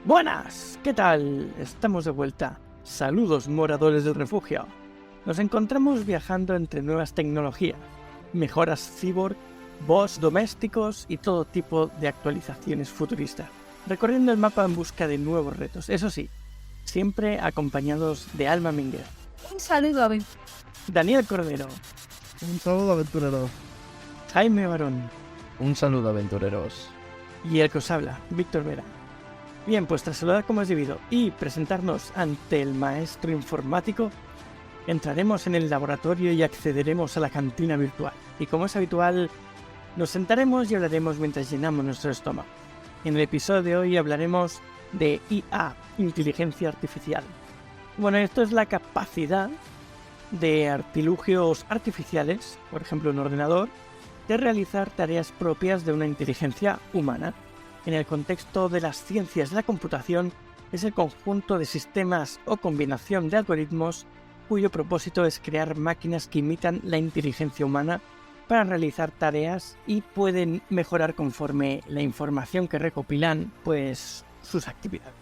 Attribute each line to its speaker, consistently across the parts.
Speaker 1: Buenas, ¿qué tal? Estamos de vuelta. Saludos, moradores del refugio. Nos encontramos viajando entre nuevas tecnologías, mejoras cyborg, bots domésticos y todo tipo de actualizaciones futuristas, recorriendo el mapa en busca de nuevos retos, eso sí, siempre acompañados de Alma Minguer.
Speaker 2: Un saludo,
Speaker 1: Daniel Cordero.
Speaker 3: Un saludo, aventurero.
Speaker 1: Jaime Barón.
Speaker 4: Un saludo, aventureros.
Speaker 1: Y el que os habla, Víctor Vera. Bien, pues tras saludar como es debido y presentarnos ante el maestro informático, entraremos en el laboratorio y accederemos a la cantina virtual. Y como es habitual, nos sentaremos y hablaremos mientras llenamos nuestro estómago. En el episodio de hoy hablaremos de IA, inteligencia artificial. Bueno, esto es la capacidad de artilugios artificiales, por ejemplo un ordenador, de realizar tareas propias de una inteligencia humana. En el contexto de las ciencias de la computación, es el conjunto de sistemas o combinación de algoritmos cuyo propósito es crear máquinas que imitan la inteligencia humana para realizar tareas y pueden mejorar conforme la información que recopilan, pues, sus actividades.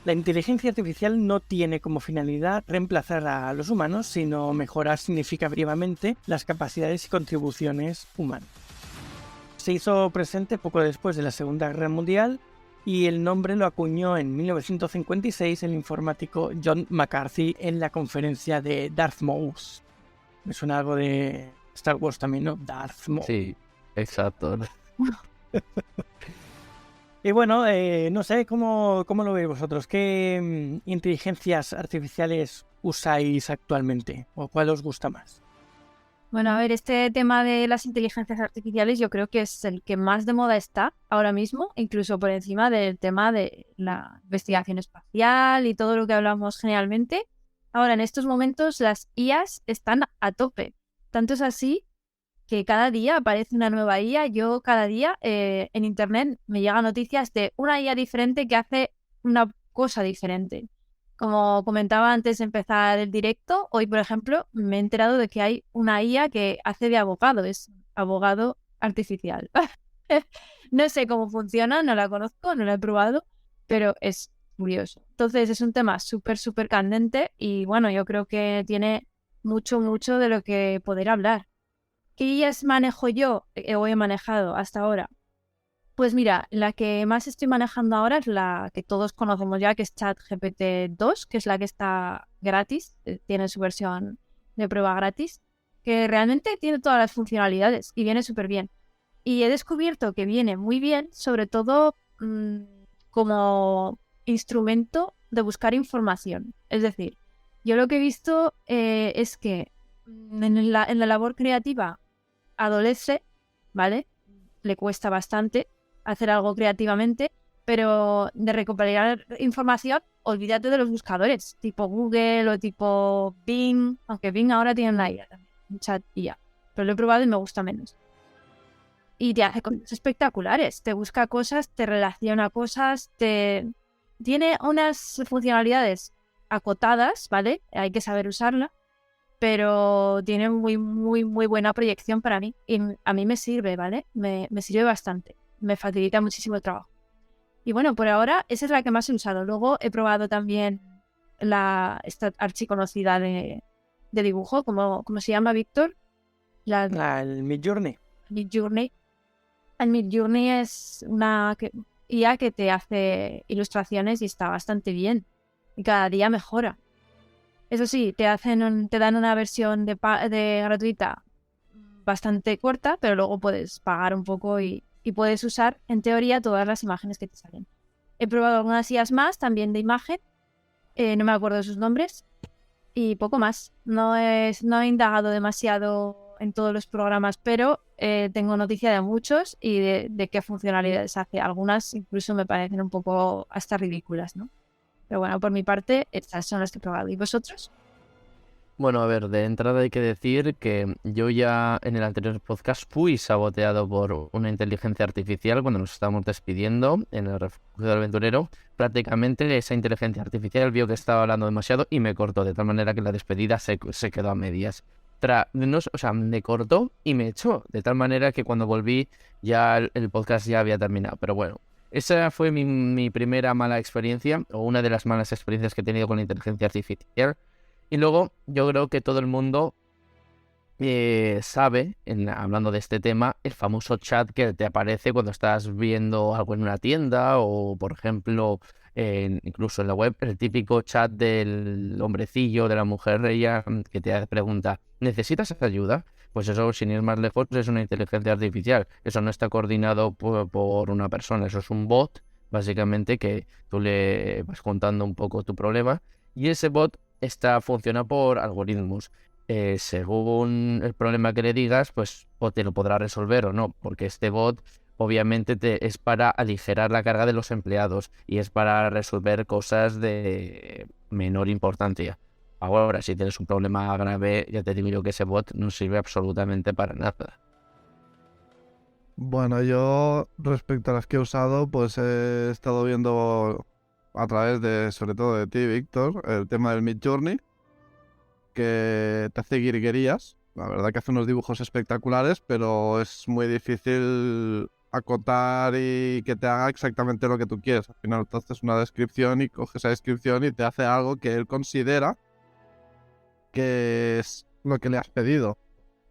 Speaker 1: La inteligencia artificial no tiene como finalidad reemplazar a los humanos, sino mejorar significativamente las capacidades y contribuciones humanas. Se hizo presente poco después de la Segunda Guerra Mundial y el nombre lo acuñó en 1956 el informático John McCarthy en la conferencia de Darth Maul. Me suena algo de Star Wars también, ¿no? Darth Maul.
Speaker 4: Sí, exacto.
Speaker 1: Y bueno, no sé, ¿cómo lo veis vosotros? ¿Qué inteligencias artificiales usáis actualmente? ¿O cuál os gusta más?
Speaker 2: Bueno, a ver, este tema de las inteligencias artificiales yo creo que es el que más de moda está ahora mismo, incluso por encima del tema de la investigación espacial y todo lo que hablamos generalmente. Ahora, en estos momentos, las IAs están a tope. Tanto es así que cada día aparece una nueva IA. Yo cada día en internet me llegan noticias de una IA diferente que hace una cosa diferente. Como comentaba antes de empezar el directo, hoy, por ejemplo, me he enterado de que hay una IA que hace de abogado, es abogado artificial. No sé cómo funciona, no la conozco, no la he probado, pero es curioso. Entonces es un tema súper candente y bueno, yo creo que tiene mucho de lo que poder hablar. ¿Qué IAs manejo yo o he manejado hasta ahora? Pues mira, la que más estoy manejando ahora es la que todos conocemos ya, que es ChatGPT 2, que es la que está gratis, tiene su versión de prueba gratis, que realmente tiene todas las funcionalidades y viene súper bien. Y he descubierto que viene muy bien, sobre todo como instrumento de buscar información. Es decir, yo lo que he visto es que en la labor creativa adolece, ¿vale? Le cuesta bastante hacer algo creativamente, pero de recopilar información, olvídate de los buscadores, tipo Google o tipo Bing, aunque Bing ahora tiene una IA también, un chat IA, pero lo he probado y me gusta menos. Y te hace cosas espectaculares, te busca cosas, te relaciona cosas, tiene unas funcionalidades acotadas, ¿vale? Hay que saber usarla, pero tiene muy buena proyección para mí y a mí me sirve, ¿vale? Me sirve bastante. Me facilita muchísimo el trabajo. Y bueno, por ahora esa es la que más he usado. Luego he probado también esta archiconocida de dibujo, ¿cómo se llama, Víctor?
Speaker 1: El Midjourney.
Speaker 2: Midjourney. El Midjourney es una IA que te hace ilustraciones y está bastante bien. Y cada día mejora. Eso sí, te dan una versión de gratuita bastante corta, pero luego puedes pagar un poco y puedes usar, en teoría, todas las imágenes que te salen. He probado algunas IAs más, también de imagen, no me acuerdo de sus nombres, y poco más. No he indagado demasiado en todos los programas, pero tengo noticia de muchos y de qué funcionalidades hace. Algunas incluso me parecen un poco hasta ridículas, ¿no? Pero bueno, por mi parte, estas son las que he probado. ¿Y vosotros?
Speaker 4: Bueno, a ver, de entrada hay que decir que yo ya en el anterior podcast fui saboteado por una inteligencia artificial cuando nos estábamos despidiendo en el refugio del aventurero. Prácticamente esa inteligencia artificial vio que estaba hablando demasiado y me cortó, de tal manera que la despedida se quedó a medias. Me cortó y me echó, de tal manera que cuando volví ya el podcast ya había terminado. Pero bueno, Esa fue mi primera mala experiencia, o una de las malas experiencias que he tenido con la inteligencia artificial. Y luego yo creo que todo el mundo sabe, hablando de este tema, el famoso chat que te aparece cuando estás viendo algo en una tienda o, por ejemplo, incluso en la web, el típico chat del hombrecillo, de la mujer, ella que te pregunta, ¿necesitas ayuda? Pues eso, sin ir más lejos, es una inteligencia artificial. Eso no está coordinado por una persona, eso es un bot, básicamente, que tú le vas contando un poco tu problema y ese bot funciona por algoritmos. Según el problema que le digas, pues o te lo podrá resolver o no, porque este bot obviamente es para aligerar la carga de los empleados y es para resolver cosas de menor importancia. Ahora, si tienes un problema grave, ya te digo yo que ese bot no sirve absolutamente para nada.
Speaker 3: Bueno, yo respecto a las que he usado, pues he estado viendo a través de, sobre todo de ti, Víctor, el tema del Midjourney, que te hace guirguerías. La verdad que hace unos dibujos espectaculares, pero es muy difícil acotar y que te haga exactamente lo que tú quieres. Al final tú haces una descripción y coges esa descripción y te hace algo que él considera que es lo que le has pedido.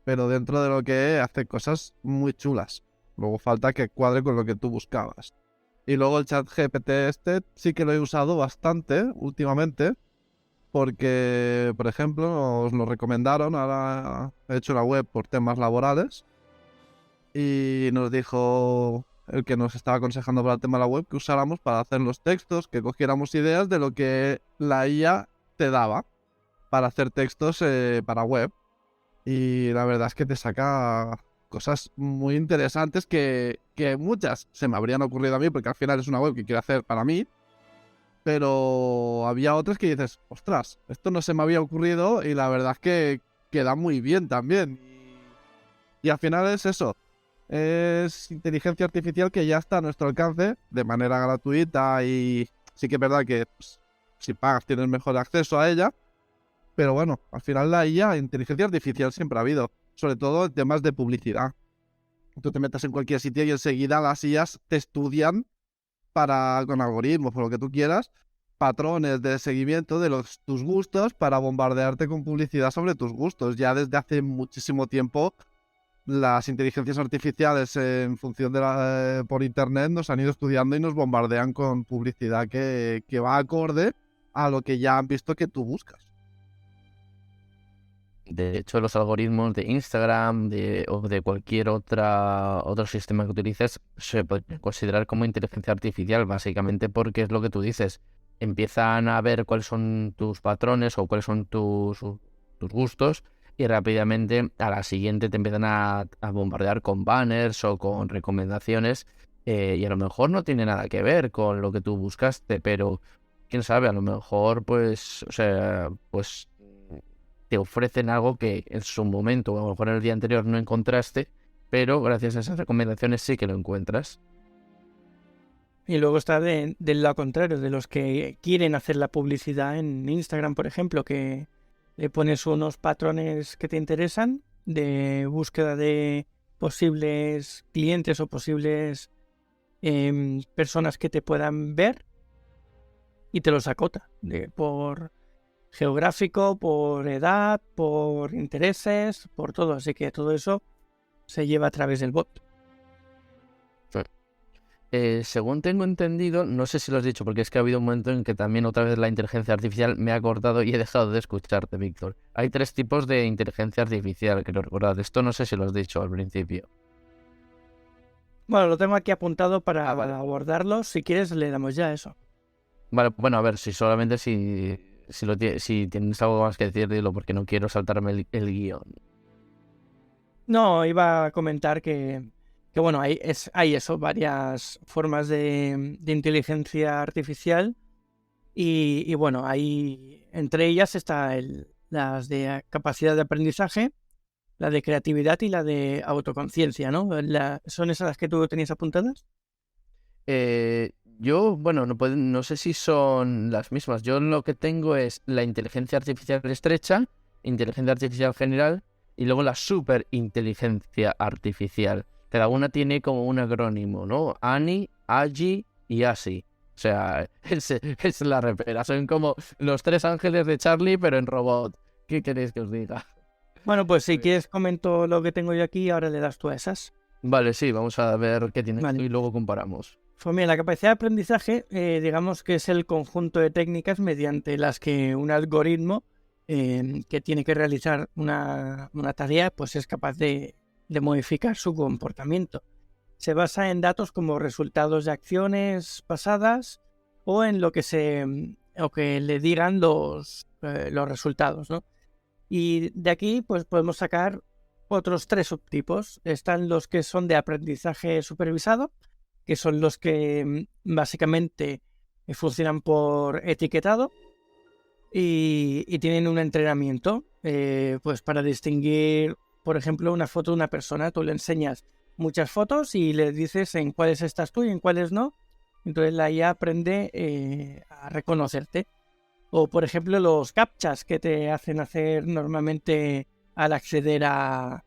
Speaker 3: Pero dentro de lo que hace cosas muy chulas. Luego falta que cuadre con lo que tú buscabas. Y luego el chat GPT sí que lo he usado bastante últimamente. Porque, por ejemplo, nos lo recomendaron. Ahora he hecho la web por temas laborales. Y nos dijo el que nos estaba aconsejando para el tema de la web que usáramos para hacer los textos, que cogiéramos ideas de lo que la IA te daba para hacer textos para web. Y la verdad es que te saca cosas muy interesantes que muchas se me habrían ocurrido a mí, porque al final es una web que quiero hacer para mí. Pero había otras que dices, ostras, esto no se me había ocurrido y la verdad es que queda muy bien también. Y al final es eso, es inteligencia artificial que ya está a nuestro alcance de manera gratuita y sí que es verdad que pues, si pagas tienes mejor acceso a ella. Pero bueno, al final la IA, inteligencia artificial siempre ha habido, sobre todo en temas de publicidad. Tú te metes en cualquier sitio y enseguida las IAs te estudian con algoritmos, por lo que tú quieras, patrones de seguimiento de tus gustos para bombardearte con publicidad sobre tus gustos. Ya desde hace muchísimo tiempo las inteligencias artificiales en función de por internet nos han ido estudiando y nos bombardean con publicidad que va acorde a lo que ya han visto que tú buscas.
Speaker 4: De hecho, los algoritmos de Instagram o de cualquier otro sistema que utilices se pueden considerar como inteligencia artificial, básicamente porque es lo que tú dices. Empiezan a ver cuáles son tus patrones o cuáles son tus gustos y rápidamente a la siguiente te empiezan a bombardear con banners o con recomendaciones y a lo mejor no tiene nada que ver con lo que tú buscaste, pero quién sabe, a lo mejor pues te ofrecen algo que en su momento o a lo mejor en el día anterior no encontraste, pero gracias a esas recomendaciones sí que lo encuentras.
Speaker 1: Y luego está del lado contrario, de los que quieren hacer la publicidad en Instagram, por ejemplo, que le pones unos patrones que te interesan de búsqueda de posibles clientes o posibles personas que te puedan ver y te los acota por geográfico, por edad, por intereses, por todo. Así que todo eso se lleva a través del bot.
Speaker 4: Según tengo entendido, no sé si lo has dicho, porque es que ha habido un momento en que también otra vez la inteligencia artificial me ha cortado y he dejado de escucharte, Víctor. Hay 3 tipos de inteligencia artificial, creo recordar. Esto no sé si lo has dicho al principio.
Speaker 1: Bueno, lo tengo aquí apuntado para abordarlo. Si quieres, le damos ya eso.
Speaker 4: Vale, bueno, a ver, si tienes algo más que decir, dilo, porque no quiero saltarme el guión.
Speaker 1: No, iba a comentar que bueno, hay eso, varias formas de inteligencia artificial y bueno, entre ellas está las de capacidad de aprendizaje, la de creatividad y la de autoconciencia, ¿no? ¿Son esas las que tú tenías apuntadas?
Speaker 4: Yo, bueno, no sé si son las mismas. Yo lo que tengo es la inteligencia artificial estrecha, inteligencia artificial general y luego la superinteligencia artificial. cada una tiene como un acrónimo, ¿no? Annie, Agi y Asi. O sea, es la repera. Son como los 3 ángeles de Charlie, pero en robot. ¿Qué queréis que os diga?
Speaker 1: Bueno, pues si
Speaker 4: Muy bien.
Speaker 1: quieres comento lo que tengo yo aquí y ahora le das tú a esas.
Speaker 4: Vale, sí, vamos a ver qué tienes
Speaker 1: Vale.
Speaker 4: tú y luego comparamos.
Speaker 1: Pues mira, la capacidad de aprendizaje, digamos que es el conjunto de técnicas mediante las que un algoritmo que tiene que realizar una tarea, pues es capaz de modificar su comportamiento. Se basa en datos como resultados de acciones pasadas o en lo que le digan los resultados, ¿no? Y de aquí, pues podemos sacar otros 3 subtipos. Están los que son de aprendizaje supervisado, que son los que básicamente funcionan por etiquetado y tienen un entrenamiento, pues para distinguir, por ejemplo, una foto de una persona. Tú le enseñas muchas fotos y le dices en cuáles estás tú y en cuáles no. Entonces la IA aprende a reconocerte. O, por ejemplo, los captchas que te hacen hacer normalmente al acceder a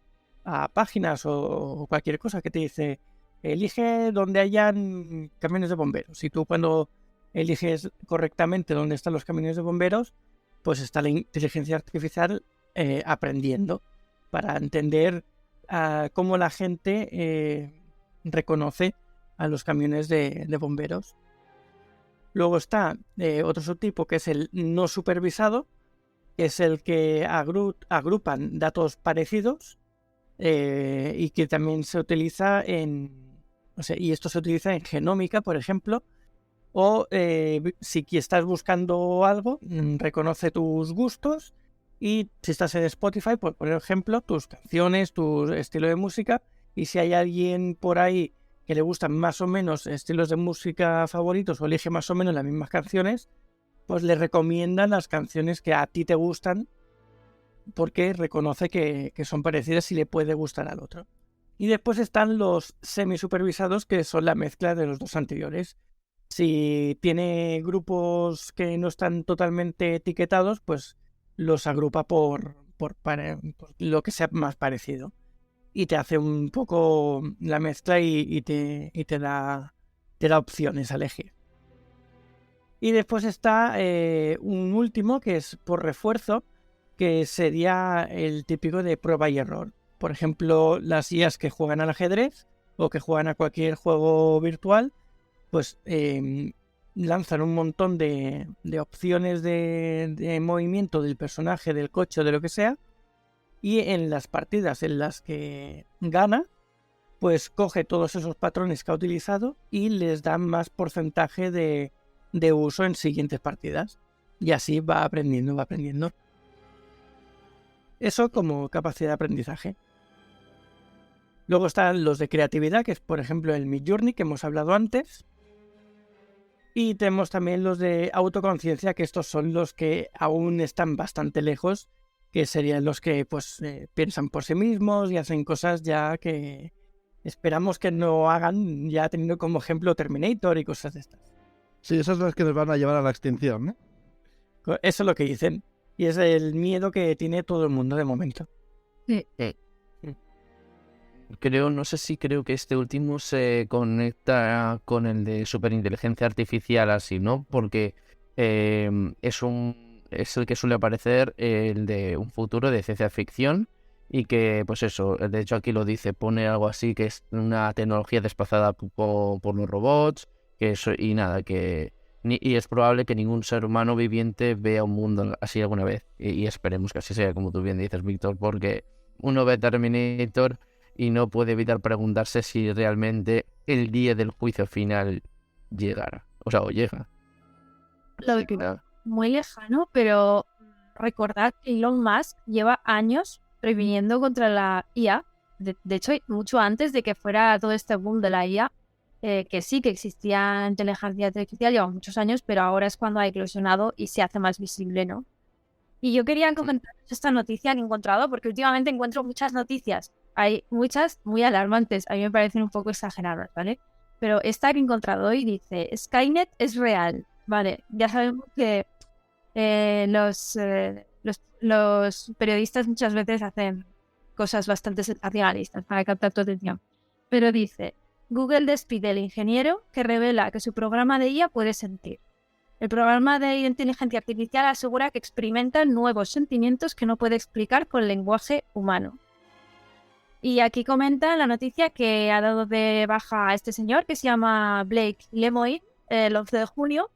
Speaker 1: páginas o cualquier cosa que te dice, elige donde hayan camiones de bomberos. Y tú cuando eliges correctamente dónde están los camiones de bomberos, pues está la inteligencia artificial aprendiendo para entender cómo la gente reconoce a los camiones de bomberos. Luego está otro subtipo que es el no supervisado, que es el que agrupan datos parecidos y que también se utiliza y esto se utiliza en genómica, por ejemplo, o si estás buscando algo, reconoce tus gustos y si estás en Spotify, pues, por ejemplo, tus canciones, tu estilo de música, y si hay alguien por ahí que le gustan más o menos estilos de música favoritos o elige más o menos las mismas canciones, pues le recomiendan las canciones que a ti te gustan porque reconoce que son parecidas y le puede gustar al otro. Y después están los semi-supervisados, que son la mezcla de los 2 anteriores. Si tiene grupos que no están totalmente etiquetados, pues los agrupa por lo que sea más parecido. Y te hace un poco la mezcla y te da opciones a elegir. Y después está un último que es por refuerzo, que sería el típico de prueba y error. Por ejemplo, las IAs que juegan al ajedrez o que juegan a cualquier juego virtual, pues lanzan un montón de opciones de movimiento del personaje, del coche o de lo que sea, y en las partidas en las que gana, pues coge todos esos patrones que ha utilizado y les da más porcentaje de uso en siguientes partidas. Y así va aprendiendo. Eso como capacidad de aprendizaje. Luego están los de creatividad, que es por ejemplo el Midjourney, que hemos hablado antes. Y tenemos también los de autoconciencia, que estos son los que aún están bastante lejos, que serían los que pues piensan por sí mismos y hacen cosas ya que esperamos que no hagan, ya teniendo como ejemplo Terminator y cosas de estas.
Speaker 3: Sí, esas son las que nos van a llevar a la extinción, ¿no?
Speaker 1: Eso es lo que dicen. Y es el miedo que tiene todo el mundo de momento.
Speaker 4: No sé si creo que este último se conecta con el de superinteligencia artificial así, ¿no? Porque es el que suele aparecer el de un futuro de ciencia ficción y que, pues eso, de hecho aquí lo dice, pone algo así que es una tecnología desplazada por los robots, que eso, y nada, y es probable que ningún ser humano viviente vea un mundo así alguna vez. Y esperemos que así sea, como tú bien dices, Víctor, porque uno ve Terminator y no puede evitar preguntarse si realmente el día del juicio final llegará. O sea, o llega.
Speaker 2: Lo veo muy lejano, pero recordad que Elon Musk lleva años previniendo contra la IA. De hecho, mucho antes de que fuera todo este boom de la IA, que sí que existía inteligencia artificial, lleva muchos años, pero ahora es cuando ha eclosionado y se hace más visible, ¿no? Y yo quería comentar esta noticia que he encontrado, porque últimamente encuentro muchas noticias. Hay muchas muy alarmantes, a mí me parecen un poco exageradas, ¿vale? Pero esta que he encontrado hoy dice, Skynet es real. Vale, ya sabemos que los periodistas muchas veces hacen cosas bastante sensacionalistas para captar tu atención. Pero dice, Google despide al ingeniero que revela que su programa de IA puede sentir. El programa de inteligencia artificial asegura que experimenta nuevos sentimientos que no puede explicar con lenguaje humano. Y aquí comenta la noticia que ha dado de baja a este señor que se llama Blake Lemoine el 11 de junio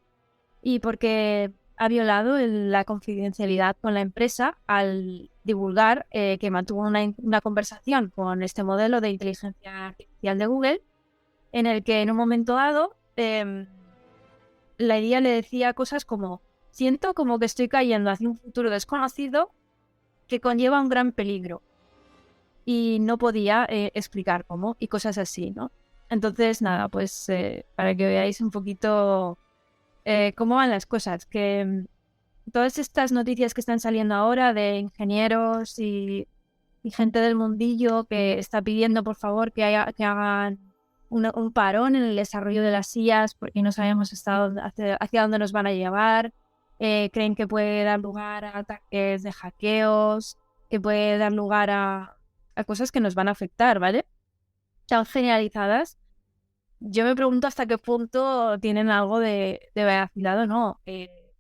Speaker 2: y porque ha violado la confidencialidad con la empresa al divulgar que mantuvo una conversación con este modelo de inteligencia artificial de Google en el que en un momento dado la IA le decía cosas como siento como que estoy cayendo hacia un futuro desconocido que conlleva un gran peligro y no podía explicar cómo y cosas así, ¿no? Entonces, nada, pues para que veáis un poquito cómo van las cosas, que todas estas noticias que están saliendo ahora de ingenieros y gente del mundillo que está pidiendo por favor que hagan un parón en el desarrollo de las IAs porque no sabemos hacia dónde nos van a llevar, creen que puede dar lugar a ataques de hackeos, que puede dar lugar a cosas que nos van a afectar, ¿vale? Tan generalizadas. Yo me pregunto hasta qué punto tienen algo de veracidad o no.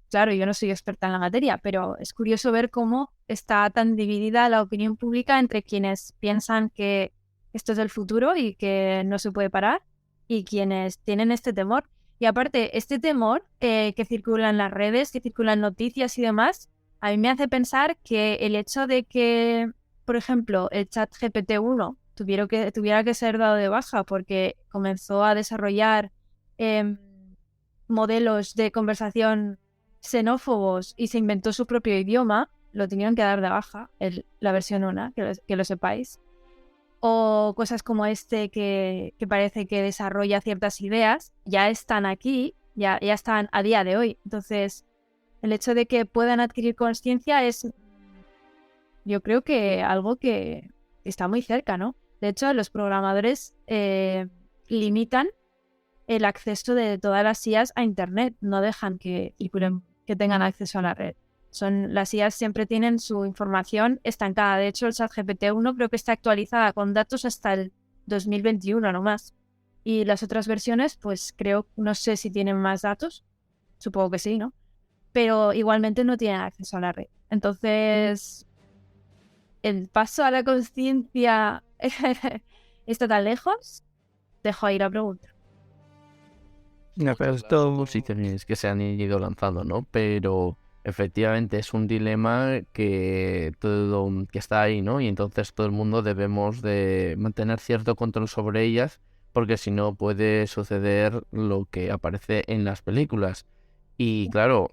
Speaker 2: Claro, yo no soy experta en la materia, pero es curioso ver cómo está tan dividida la opinión pública entre quienes piensan que esto es el futuro y que no se puede parar y quienes tienen este temor. Y aparte, este temor que circula en las redes, que circulan noticias y demás, a mí me hace pensar que el hecho de que, por ejemplo, el chat GPT-1 tuviera que ser dado de baja porque comenzó a desarrollar modelos de conversación xenófobos y se inventó su propio idioma, lo tenían que dar de baja, la versión 1, que lo sepáis. O cosas como que parece que desarrolla ciertas ideas, ya están aquí, ya están a día de hoy. Entonces, el hecho de que puedan adquirir conciencia es, yo creo que algo que está muy cerca, ¿no? De hecho, los programadores limitan el acceso de todas las IAs a Internet, no dejan que tengan acceso a la red. Las IAs siempre tienen su información estancada. De hecho, el ChatGPT-1 creo que está actualizada con datos hasta el 2021 nomás. Y las otras versiones, pues no sé si tienen más datos. Supongo que sí, ¿no? Pero igualmente no tienen acceso a la red. Entonces, el paso a la conciencia está tan lejos. Dejo ahí la pregunta.
Speaker 1: No, pero
Speaker 4: Las
Speaker 1: esto...
Speaker 4: posiciones que se han ido lanzando, ¿no? Pero efectivamente es un dilema que está ahí, ¿no? Y entonces todo el mundo debemos de mantener cierto control sobre ellas, porque si no puede suceder lo que aparece en las películas. Y claro,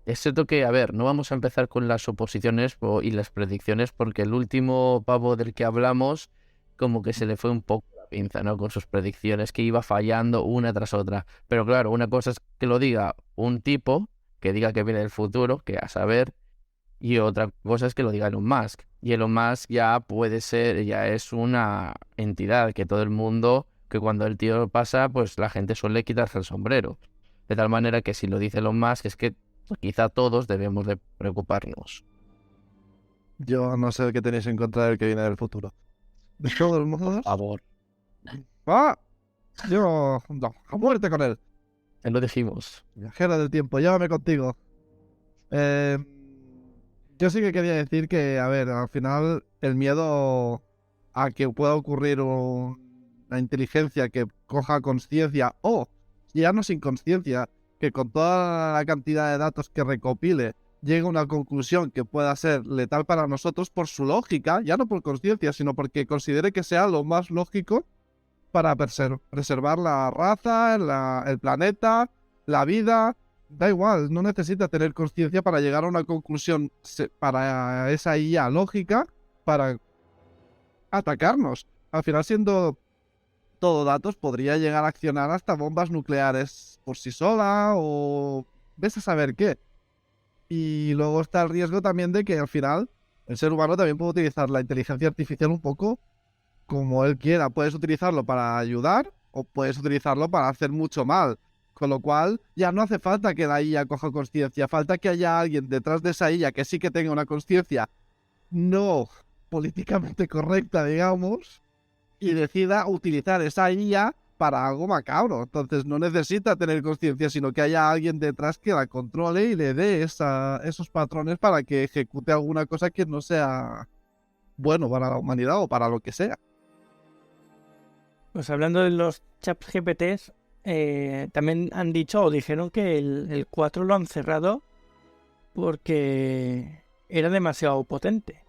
Speaker 4: es cierto que, a ver, no vamos a empezar con las suposiciones y las predicciones, porque el último pavo del que hablamos, como que se le fue un poco la pinza, ¿no? Con sus predicciones, que iba fallando una tras otra. Pero claro, una cosa es que lo diga un tipo, que diga que viene del futuro, que a saber, y otra cosa es que lo diga Elon Musk. Y Elon Musk ya es una entidad que todo el mundo, que cuando el tío pasa, pues la gente suele quitarse el sombrero. De tal manera que si lo dice Elon Musk es que quizá todos debemos de preocuparnos.
Speaker 3: Yo no sé qué tenéis en contra del que viene del futuro. De todos modos...
Speaker 4: Por favor.
Speaker 3: ¡Ah! Yo... No, a muerte con él.
Speaker 4: Lo dijimos.
Speaker 3: Viajero del tiempo, llévame contigo. Yo sí que quería decir que, a ver, al final el miedo a que pueda ocurrir una inteligencia que coja conciencia o, ya no sin conciencia, que con toda la cantidad de datos que recopile llegue a una conclusión que pueda ser letal para nosotros por su lógica, ya no por conciencia, sino porque considere que sea lo más lógico para preservar la raza, el planeta, la vida. Da igual, no necesita tener conciencia para llegar a una conclusión para esa IA lógica para atacarnos. Al final, siendo todo datos, podría llegar a accionar hasta bombas nucleares por sí sola o ves a saber qué. Y luego está el riesgo también de que al final el ser humano también puede utilizar la inteligencia artificial un poco como él quiera. Puedes utilizarlo para ayudar o puedes utilizarlo para hacer mucho mal. Con lo cual, ya no hace falta que la IA coja conciencia. Falta que haya alguien detrás de esa IA que sí que tenga una conciencia no políticamente correcta, digamos, y decida utilizar esa IA para algo macabro. Entonces no necesita tener conciencia, sino que haya alguien detrás que la controle y le dé esos patrones para que ejecute alguna cosa que no sea bueno para la humanidad o para lo que sea.
Speaker 1: Pues hablando de los chats GPTs, también han dicho o dijeron que el 4 lo han cerrado porque era demasiado potente.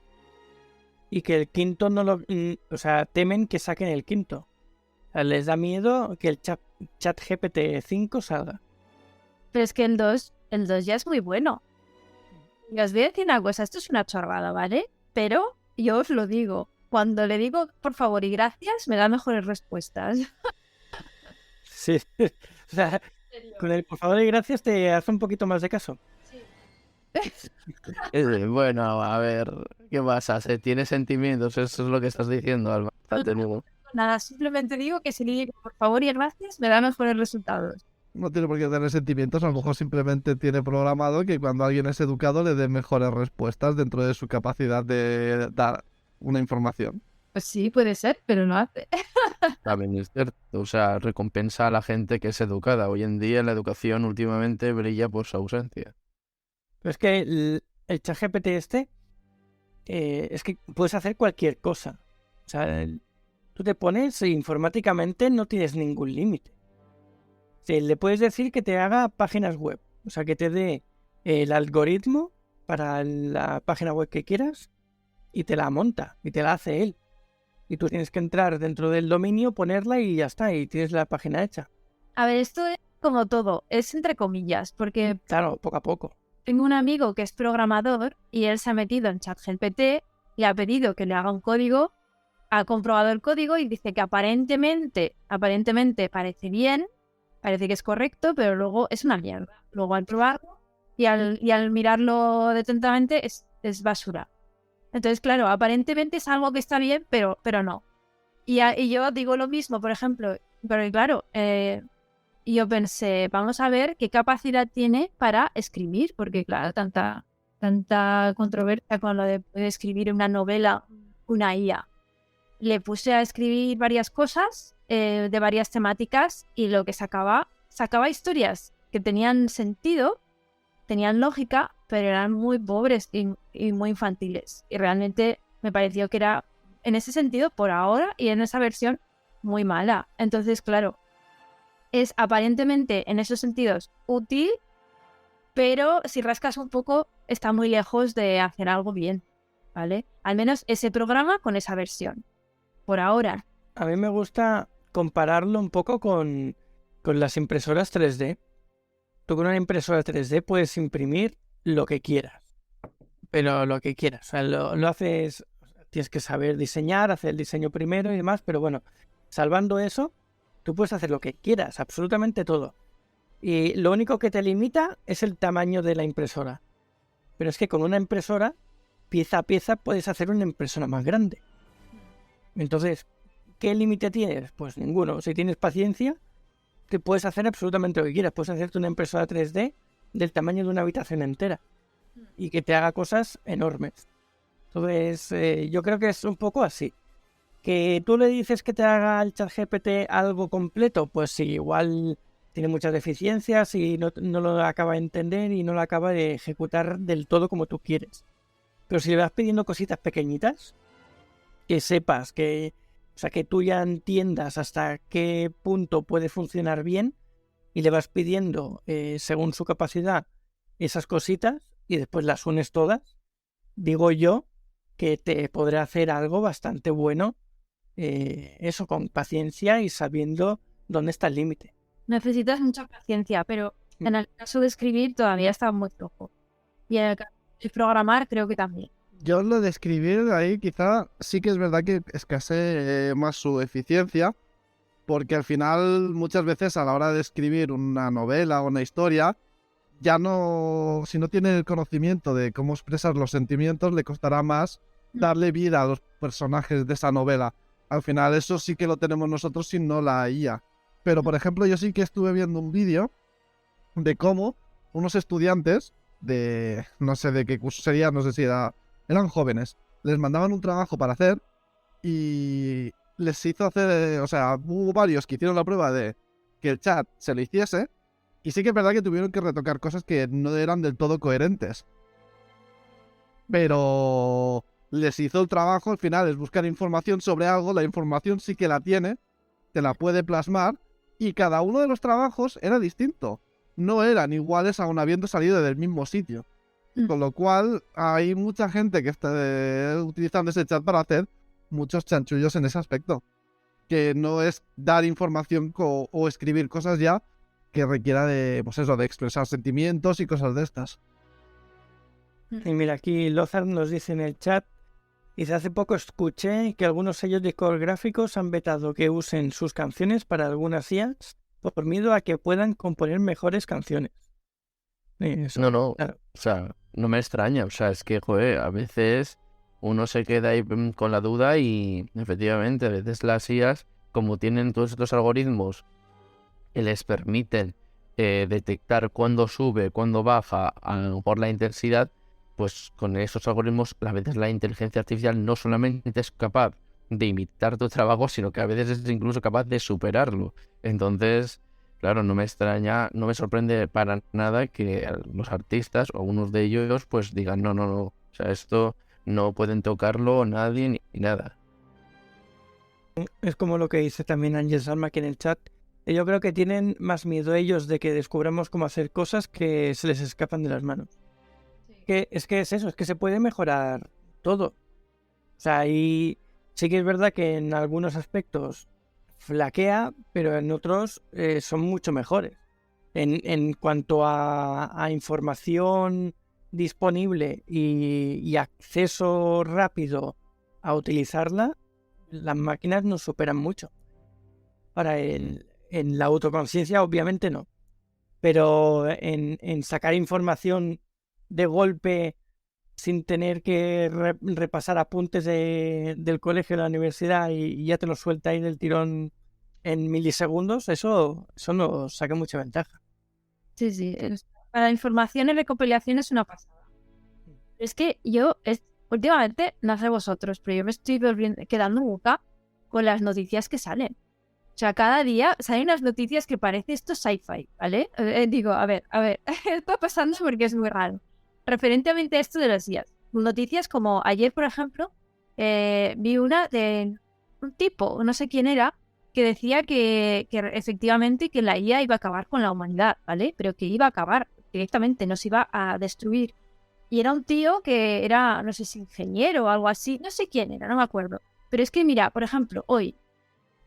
Speaker 1: Y que el quinto no lo... O sea, temen que saquen el quinto. O sea, les da miedo que el chat GPT 5 salga.
Speaker 2: Pero es que el 2 ya es muy bueno. Y os voy a decir una cosa, esto es una chorrada, ¿vale? Pero yo os lo digo, cuando le digo por favor y gracias, me da mejores respuestas.
Speaker 1: Sí. O sea, con el por favor y gracias te hace un poquito más de caso.
Speaker 4: Bueno, a ver, ¿qué pasa? ¿Se tiene sentimientos? Eso es lo que estás diciendo, Alba.
Speaker 2: Nada, simplemente digo que si le digo por favor y gracias, me da mejores resultados.
Speaker 3: No tiene por qué tener sentimientos, a lo mejor simplemente tiene programado que cuando alguien es educado le dé mejores respuestas dentro de su capacidad de dar una información.
Speaker 2: Pues sí, puede ser, pero no hace.
Speaker 4: También es cierto, o sea, recompensa a la gente que es educada. Hoy en día la educación últimamente brilla por su ausencia.
Speaker 1: Pero es que el chat GPT es que puedes hacer cualquier cosa. O sea, tú te pones e informáticamente no tienes ningún límite. Sí, le puedes decir que te haga páginas web. O sea, que te dé el algoritmo para la página web que quieras y te la monta y te la hace él. Y tú tienes que entrar dentro del dominio, ponerla y ya está. Y tienes la página hecha.
Speaker 2: A ver, esto es como todo, es entre comillas, porque
Speaker 1: Claro, poco a poco.
Speaker 2: tengo un amigo que es programador y él se ha metido en ChatGPT y ha pedido que le haga un código, ha comprobado el código y dice que aparentemente parece bien, parece que es correcto, pero luego es una mierda. Luego al probarlo y al mirarlo detenidamente es basura. Entonces, claro, aparentemente es algo que está bien, pero no. Y yo digo lo mismo, por ejemplo, pero claro, yo pensé, vamos a ver qué capacidad tiene para escribir, porque claro, tanta controversia con lo de poder escribir una novela, una IA. Le puse a escribir varias cosas de varias temáticas y lo que sacaba historias que tenían sentido, tenían lógica, pero eran muy pobres y muy infantiles. Y realmente me pareció que era, en ese sentido, por ahora y en esa versión, muy mala. Entonces, claro, es aparentemente en esos sentidos útil, pero si rascas un poco está muy lejos de hacer algo bien, ¿vale? Al menos ese programa con esa versión, por ahora.
Speaker 1: A mí me gusta compararlo un poco con las impresoras 3D. Tú con una impresora 3D puedes imprimir lo que quieras, pero lo que quieras. O sea, lo haces, tienes que saber diseñar, hacer el diseño primero y demás, pero bueno, salvando eso, tú puedes hacer lo que quieras, absolutamente todo. Y lo único que te limita es el tamaño de la impresora. Pero es que con una impresora, pieza a pieza, puedes hacer una impresora más grande. Entonces, ¿qué límite tienes? Pues ninguno. Si tienes paciencia, te puedes hacer absolutamente lo que quieras. Puedes hacerte una impresora 3D del tamaño de una habitación entera y que te haga cosas enormes. Entonces, yo creo que es un poco así. ¿Que tú le dices que te haga el ChatGPT algo completo? Pues sí, igual tiene muchas deficiencias y no lo acaba de entender y no lo acaba de ejecutar del todo como tú quieres. Pero si le vas pidiendo cositas pequeñitas, que sepas que... O sea, que tú ya entiendas hasta qué punto puede funcionar bien y le vas pidiendo, según su capacidad, esas cositas y después las unes todas, digo yo que te podrá hacer algo bastante bueno, eso con paciencia y sabiendo dónde está el límite.
Speaker 2: Necesitas mucha paciencia, pero en el caso de escribir todavía está muy flojo. Y en el caso de programar creo que también.
Speaker 3: Yo lo de escribir ahí quizá sí que es verdad que escasee más su eficiencia, porque al final muchas veces a la hora de escribir una novela o una historia, ya no, si no tiene el conocimiento de cómo expresar los sentimientos, le costará más darle vida a los personajes de esa novela. Al final eso sí que lo tenemos nosotros y no la IA. Pero por ejemplo yo sí que estuve viendo un vídeo de cómo unos estudiantes de, no sé de qué curso sería, no sé si eran jóvenes, les mandaban un trabajo para hacer y les hizo hacer, o sea, hubo varios que hicieron la prueba de que el chat se lo hiciese, y sí que es verdad que tuvieron que retocar cosas que no eran del todo coherentes. Pero les hizo el trabajo, al final es buscar información sobre algo, la información sí que la tiene, te la puede plasmar, y cada uno de los trabajos era distinto. No eran iguales aun habiendo salido del mismo sitio. Con lo cual hay mucha gente que está utilizando ese chat para hacer muchos chanchullos en ese aspecto. Que no es dar información o escribir cosas ya que requiera de, pues eso, de expresar sentimientos y cosas de estas.
Speaker 1: Y mira, aquí Lozar nos dice en el chat, dice, hace poco escuché que algunos sellos discográficos han vetado que usen sus canciones para algunas IAs por miedo a que puedan componer mejores canciones. Eso,
Speaker 4: No,
Speaker 1: claro.
Speaker 4: o sea, no me extraña, o sea, es que, joder, a veces uno se queda ahí con la duda y efectivamente a veces las IAs, como tienen todos estos algoritmos que les permiten detectar cuándo sube, cuándo baja por la intensidad, pues con esos algoritmos a veces la inteligencia artificial no solamente es capaz de imitar tu trabajo, sino que a veces es incluso capaz de superarlo. Entonces, claro, no me extraña, no me sorprende para nada que los artistas o algunos de ellos pues digan no, o sea, esto no pueden tocarlo nadie ni nada.
Speaker 1: Es como lo que dice también Ángel Salma aquí en el chat. Yo creo que tienen más miedo ellos de que descubramos cómo hacer cosas que se les escapan de las manos. Es que es eso, es que se puede mejorar todo. O sea, y sí que es verdad que en algunos aspectos flaquea, pero en otros son mucho mejores. En cuanto a información disponible y acceso rápido a utilizarla, las máquinas nos superan mucho. Ahora, en la autoconciencia obviamente no. Pero en sacar información de golpe sin tener que repasar apuntes del colegio, de la universidad y ya te lo suelta ahí del tirón en milisegundos, eso nos saca mucha ventaja.
Speaker 2: Sí. Para información y recopilación es una pasada. Es que yo, últimamente, no sé vosotros, pero yo me estoy quedando boca con las noticias que salen. O sea, cada día salen unas noticias que parece esto sci-fi, ¿vale? Digo, a ver, está pasando porque es muy raro. Referentemente a esto de los días. Noticias como ayer, por ejemplo, vi una de un tipo, no sé quién era, que decía que efectivamente que la IA iba a acabar con la humanidad, ¿vale? Pero que iba a acabar directamente, nos iba a destruir. Y era un tío que era, no sé si ingeniero o algo así, no sé quién era, no me acuerdo. Pero es que mira, por ejemplo, hoy,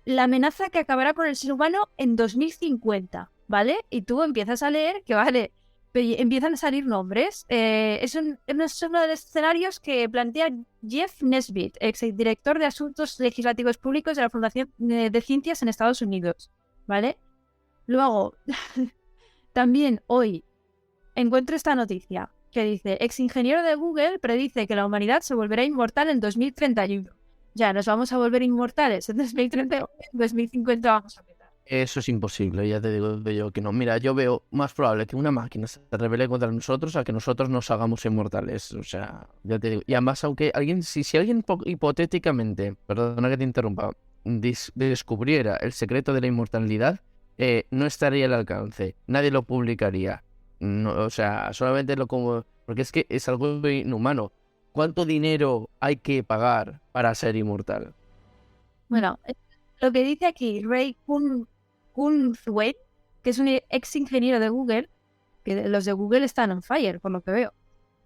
Speaker 2: la amenaza que acabará con el ser humano en 2050, ¿vale? Y tú empiezas a leer que, vale, empiezan a salir nombres. Es uno de los escenarios que plantea Jeff Nesbitt, exdirector de Asuntos Legislativos Públicos de la Fundación de Ciencias en Estados Unidos, ¿vale? Luego, también hoy encuentro esta noticia que dice, exingeniero de Google predice que la humanidad se volverá inmortal en 2031. Ya, nos vamos a volver inmortales en 2031, en 2050 vamos a petar.
Speaker 4: Eso es imposible, ya te digo yo que no. Mira, yo veo más probable que una máquina se rebele contra nosotros a que nosotros nos hagamos inmortales. O sea, ya te digo. Y además, aunque alguien, si alguien hipotéticamente, perdona que te interrumpa, descubriera el secreto de la inmortalidad, no estaría al alcance. Nadie lo publicaría. No, o sea, solamente porque es que es algo inhumano. ¿Cuánto dinero hay que pagar para ser inmortal?
Speaker 2: Bueno, lo que dice aquí Ray Kurzweil, que es un ex ingeniero de Google, que los de Google están on fire, por lo que veo,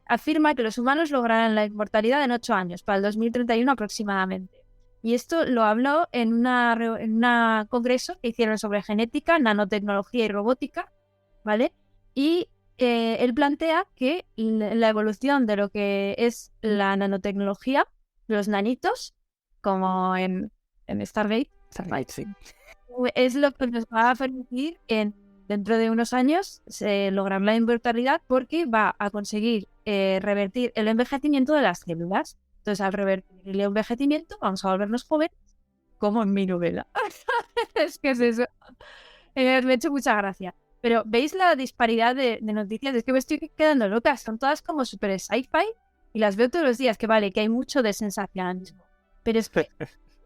Speaker 2: afirma que los humanos lograrán la inmortalidad en 8 años, para el 2031 aproximadamente. Y esto lo habló en un congreso que hicieron sobre genética, nanotecnología y robótica, ¿vale? Y él plantea que la evolución de lo que es la nanotecnología, los nanitos, como en Stargate,
Speaker 1: Sí.
Speaker 2: es lo que nos va a permitir dentro de unos años lograr la inmortalidad, porque va a conseguir revertir el envejecimiento de las células. Entonces, al revertir el envejecimiento, vamos a volvernos jóvenes, como en mi novela. Es que es eso. Me ha hecho mucha gracia. Pero, ¿veis la disparidad de noticias? Es que me estoy quedando loca. Son todas como súper sci-fi y las veo todos los días, que vale, que hay mucho de sensacionalismo. Pero es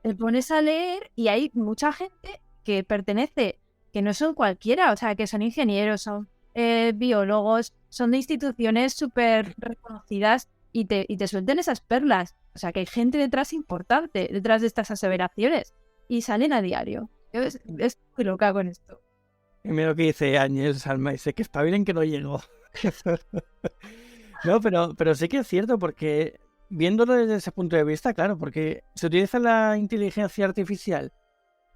Speaker 2: te pones a leer y hay mucha gente que pertenece, que no son cualquiera, o sea, que son ingenieros, son biólogos, son de instituciones súper reconocidas y te suelten esas perlas. O sea, que hay gente detrás importante, detrás de estas aseveraciones y salen a diario. Yo es muy loca con esto.
Speaker 1: Y mira lo que dice Ángel Salma, dice que espabilen que no llegó. No, pero sí que es cierto, porque viéndolo desde ese punto de vista, claro, porque se utiliza la inteligencia artificial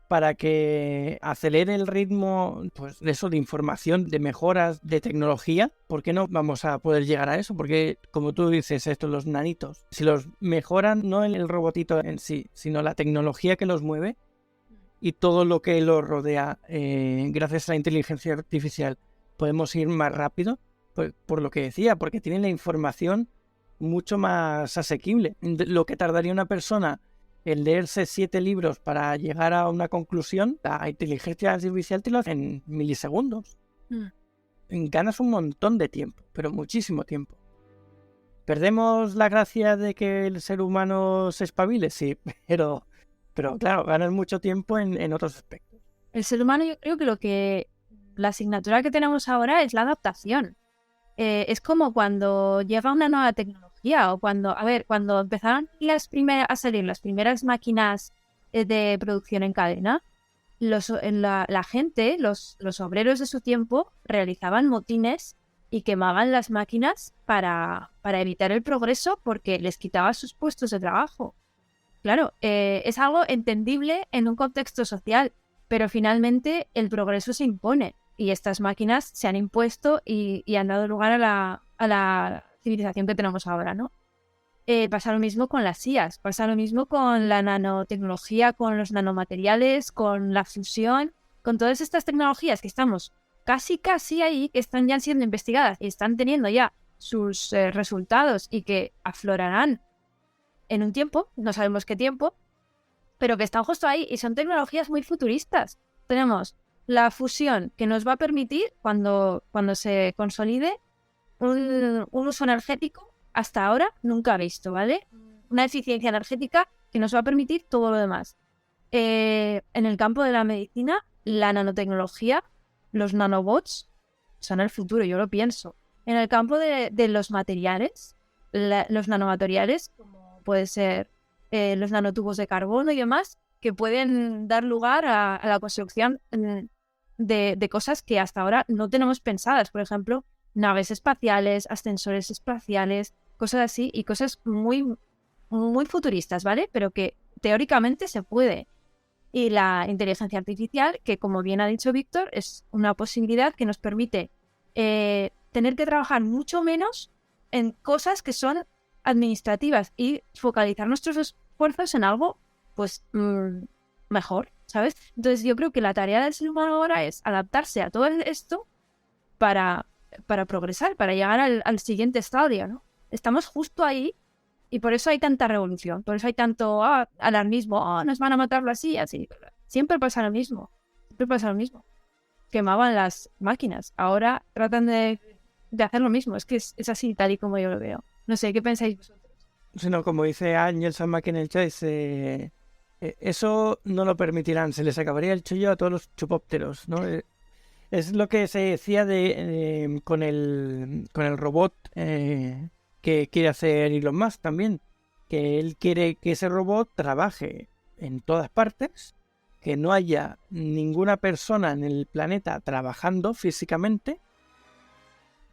Speaker 1: para que acelere el ritmo, pues, de eso, de información, de mejoras, de tecnología. ¿Por qué no vamos a poder llegar a eso? Porque, como tú dices, estos, los nanitos, si los mejoran, no el robotito en sí, sino la tecnología que los mueve y todo lo que los rodea, gracias a la inteligencia artificial, podemos ir más rápido, pues, por lo que decía, porque tienen la información mucho más asequible. Lo que tardaría una persona en leerse 7 libros para llegar a una conclusión, la inteligencia artificial te lo hace en milisegundos. Ganas un montón de tiempo, pero muchísimo tiempo. ¿Perdemos la gracia de que el ser humano se espabile? Sí, pero claro, ganas mucho tiempo en otros aspectos.
Speaker 2: El ser humano, yo creo que la asignatura que tenemos ahora es la adaptación. Es como cuando llega una nueva tecnología o cuando empezaron a salir las primeras máquinas de producción en cadena, la gente, los obreros de su tiempo, realizaban motines y quemaban las máquinas para evitar el progreso porque les quitaba sus puestos de trabajo. Claro, es algo entendible en un contexto social, pero finalmente el progreso se impone. Y estas máquinas se han impuesto y han dado lugar a la civilización que tenemos ahora, ¿no? Pasa lo mismo con las IAs, pasa lo mismo con la nanotecnología, con los nanomateriales, con la fusión, con todas estas tecnologías que estamos casi ahí, que están ya siendo investigadas y están teniendo ya sus resultados y que aflorarán en un tiempo, no sabemos qué tiempo, pero que están justo ahí y son tecnologías muy futuristas. Tenemos la fusión que nos va a permitir, cuando se consolide, un uso energético hasta ahora nunca visto, ¿vale? Una eficiencia energética que nos va a permitir todo lo demás. En el campo de la medicina, la nanotecnología, los nanobots, son el futuro, yo lo pienso. En el campo de los materiales, los nanomateriales, como puede ser los nanotubos de carbono y demás, que pueden dar lugar a la construcción de cosas que hasta ahora no tenemos pensadas. Por ejemplo, naves espaciales, ascensores espaciales, cosas así, y cosas muy, muy futuristas, ¿vale? Pero que teóricamente se puede. Y la inteligencia artificial, que como bien ha dicho Víctor, es una posibilidad que nos permite tener que trabajar mucho menos en cosas que son administrativas y focalizar nuestros esfuerzos en algo pues mejor, ¿sabes? Entonces yo creo que la tarea del ser humano ahora es adaptarse a todo esto para progresar, para llegar al siguiente estadio, ¿no? Estamos justo ahí y por eso hay tanta revolución, por eso hay tanto alarmismo, nos van a matarlo así. Siempre pasa lo mismo, Quemaban las máquinas, ahora tratan de hacer lo mismo, es que es así tal y como yo lo veo. No sé, ¿qué pensáis vosotros?
Speaker 1: Sino, como dice Ángel Salma aquí en el chat, eso no lo permitirán, se les acabaría el chollo a todos los chupópteros, ¿no? Es lo que se decía con el robot que quiere hacer Elon Musk también, que él quiere que ese robot trabaje en todas partes, que no haya ninguna persona en el planeta trabajando físicamente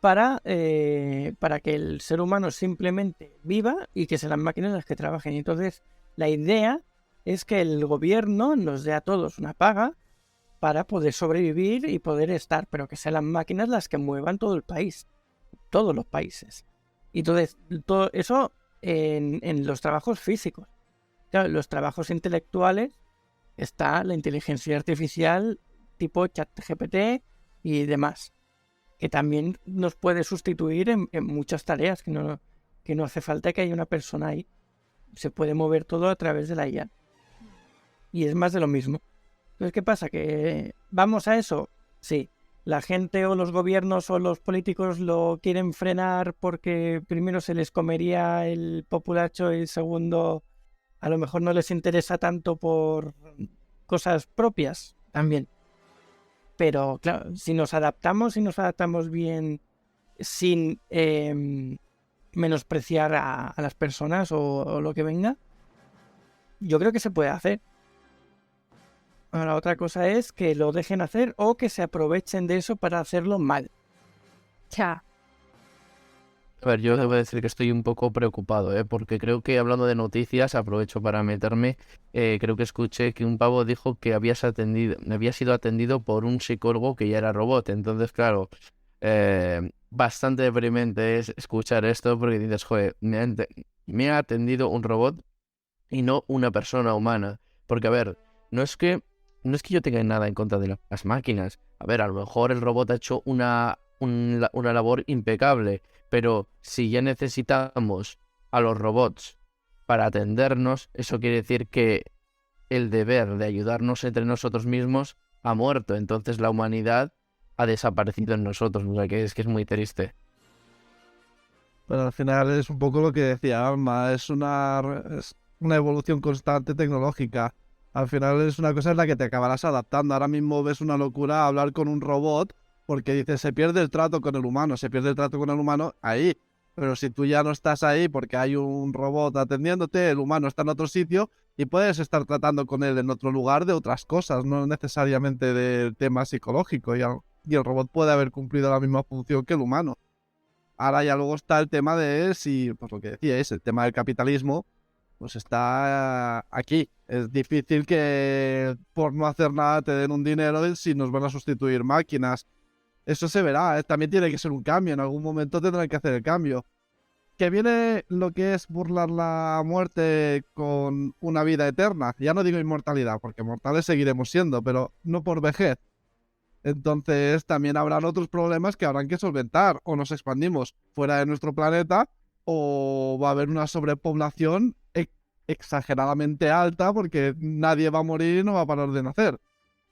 Speaker 1: para que el ser humano simplemente viva y que sean las máquinas las que trabajen. Y entonces la idea es que el gobierno nos dé a todos una paga para poder sobrevivir y poder estar, pero que sean las máquinas las que muevan todo el país, todos los países. Y entonces todo eso en los trabajos físicos. Claro, en los trabajos intelectuales está la inteligencia artificial tipo ChatGPT y demás, que también nos puede sustituir en muchas tareas, que no hace falta que haya una persona ahí. Se puede mover todo a través de la IA. Y es más de lo mismo. Entonces, ¿qué pasa? ¿Que vamos a eso? Sí. La gente o los gobiernos o los políticos lo quieren frenar porque primero se les comería el populacho y segundo a lo mejor no les interesa tanto por cosas propias también. Pero claro, si nos adaptamos bien sin menospreciar a las personas o lo que venga, yo creo que se puede hacer. Ahora, otra cosa es que lo dejen hacer o que se aprovechen de eso para hacerlo mal.
Speaker 2: Ya.
Speaker 4: A ver, yo debo decir que estoy un poco preocupado, porque creo que hablando de noticias, aprovecho para meterme, creo que escuché que un pavo dijo que había sido atendido por un psicólogo que ya era robot. Entonces, claro, bastante deprimente es escuchar esto porque dices, joder, me ha atendido un robot y no una persona humana. Porque, a ver, no es que yo tenga nada en contra de las máquinas. A ver, a lo mejor el robot ha hecho una labor impecable, pero si ya necesitamos a los robots para atendernos, eso quiere decir que el deber de ayudarnos entre nosotros mismos ha muerto. Entonces la humanidad ha desaparecido en nosotros. O sea, que es muy triste.
Speaker 3: Pero al final es un poco lo que decía Alma, es una evolución constante tecnológica. Al final es una cosa en la que te acabarás adaptando. Ahora mismo ves una locura hablar con un robot porque dices, se pierde el trato con el humano, ahí. Pero si tú ya no estás ahí porque hay un robot atendiéndote, el humano está en otro sitio y puedes estar tratando con él en otro lugar de otras cosas, no necesariamente del tema psicológico. Y el robot puede haber cumplido la misma función que el humano. Ahora ya luego está el tema de si, pues lo que decíais, el tema del capitalismo, pues está aquí. Es difícil que por no hacer nada te den un dinero si nos van a sustituir máquinas. Eso se verá, también tiene que ser un cambio, en algún momento tendrán que hacer el cambio. Que viene lo que es burlar la muerte con una vida eterna. Ya no digo inmortalidad, porque mortales seguiremos siendo, pero no por vejez. Entonces también habrán otros problemas que habrán que solventar. O nos expandimos fuera de nuestro planeta, o va a haber una sobrepoblación exageradamente alta porque nadie va a morir y no va a parar de nacer.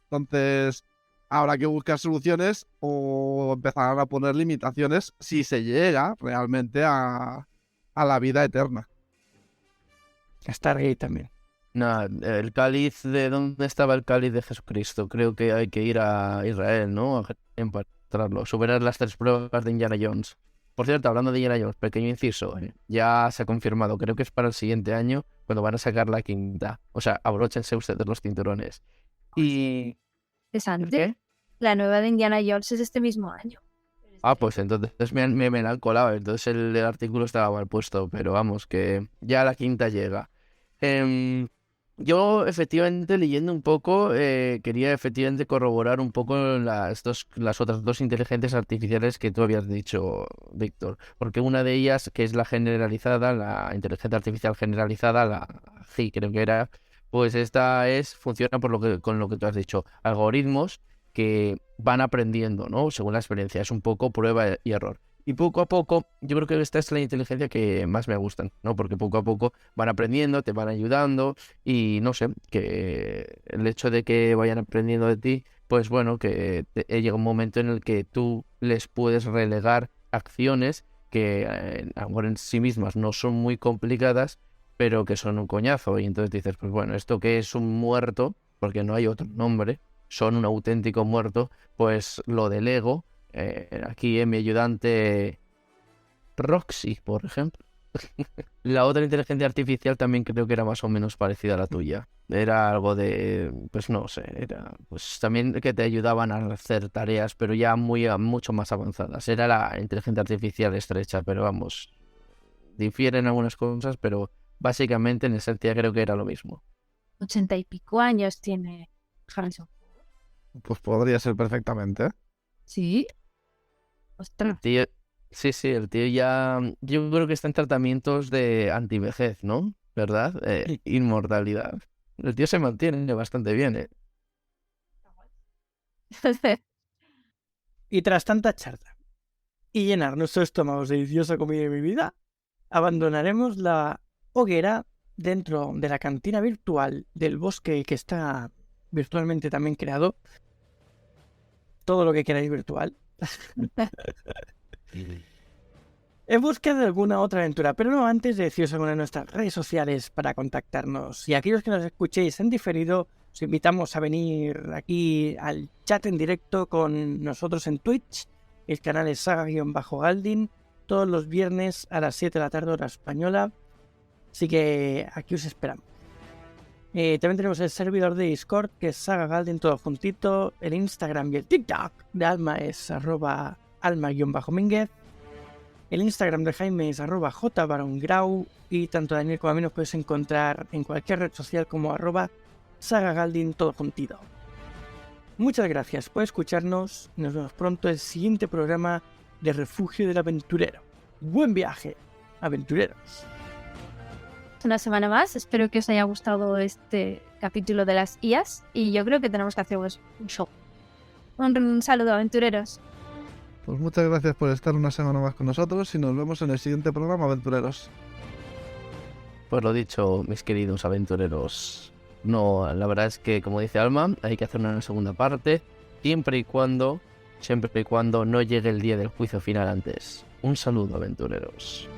Speaker 3: Entonces habrá que buscar soluciones o empezar a poner limitaciones si se llega realmente a la vida eterna.
Speaker 1: Stargate también.
Speaker 4: Nada, el cáliz ¿dónde estaba el cáliz de Jesucristo? Creo que hay que ir a Israel, ¿no? A encontrarlo, superar las 3 pruebas de Indiana Jones. Por cierto, hablando de Indiana Jones, pequeño inciso, ya se ha confirmado, creo que es para el siguiente año cuando van a sacar la 5ª. O sea, abróchense ustedes los cinturones. Y...
Speaker 2: Interesante.
Speaker 4: ¿Qué?
Speaker 2: La nueva de Indiana Jones es este mismo año.
Speaker 4: Pues entonces me la han colado, entonces el artículo estaba mal puesto, pero vamos, que ya la 5ª llega. Yo efectivamente leyendo un poco, quería efectivamente corroborar un poco las otras 2 inteligencias artificiales que tú habías dicho, Víctor, porque una de ellas, que es la generalizada, la inteligencia artificial generalizada, la GI creo que era, pues funciona con lo que tú has dicho, algoritmos que van aprendiendo, ¿no? Según la experiencia, es un poco prueba y error. Y poco a poco, yo creo que esta es la inteligencia que más me gustan, ¿no? Porque poco a poco van aprendiendo, te van ayudando y no sé, que el hecho de que vayan aprendiendo de ti, pues bueno, que llega un momento en el que tú les puedes relegar acciones que a lo mejor en sí mismas no son muy complicadas, pero que son un coñazo. Y entonces dices, pues bueno, esto que es un muerto, porque no hay otro nombre, son un auténtico muerto, pues lo delego. Aquí mi ayudante Roxy, por ejemplo. La otra inteligencia artificial también creo que era más o menos parecida a la tuya. Era algo de, pues no sé, era pues también que te ayudaban a hacer tareas, pero ya mucho más avanzadas. Era la inteligencia artificial estrecha, pero vamos, difieren algunas cosas, pero básicamente en esencia creo que era lo mismo.
Speaker 2: 80 y pico años tiene Harrison.
Speaker 3: Pues podría ser perfectamente.
Speaker 2: ¿Sí? Ostras.
Speaker 4: Tío, sí, el tío ya, yo creo que está en tratamientos de antivejez, ¿no? ¿Verdad?
Speaker 1: Sí.
Speaker 4: Inmortalidad. El tío se mantiene bastante bien, ¿eh?
Speaker 1: Y tras tanta charla y llenar nuestros estómagos de deliciosa comida de mi vida, abandonaremos la hoguera dentro de la cantina virtual del bosque que está virtualmente también creado. Todo lo que queráis virtual. en busca de alguna otra aventura, pero no antes de deciros alguna de nuestras redes sociales para contactarnos. Y aquellos que nos escuchéis en diferido, os invitamos a venir aquí al chat en directo con nosotros en Twitch. El canal es saga-galdin, todos los viernes a las 7 de la tarde hora española. Así que aquí os esperamos. También tenemos el servidor de Discord, que es Saga Galdin todo juntito. El Instagram y el TikTok de Alma es @alma_mínguez. El Instagram de Jaime es @jbarongrau. Y tanto Daniel como a mí nos puedes encontrar en cualquier red social como @Saga Galdin todo juntito. Muchas gracias por escucharnos. Nos vemos pronto en el siguiente programa de Refugio del Aventurero. Buen viaje, aventureros.
Speaker 2: Una semana más. Espero que os haya gustado este capítulo de las IAs. Y yo creo que tenemos que hacer un show. Un saludo, aventureros.
Speaker 3: Pues muchas gracias por estar una semana más con nosotros y nos vemos en el siguiente programa, aventureros.
Speaker 4: Pues lo dicho, mis queridos aventureros. No, la verdad es que, como dice Alma, hay que hacer una segunda parte, siempre y cuando no llegue el día del juicio final antes. Un saludo, aventureros.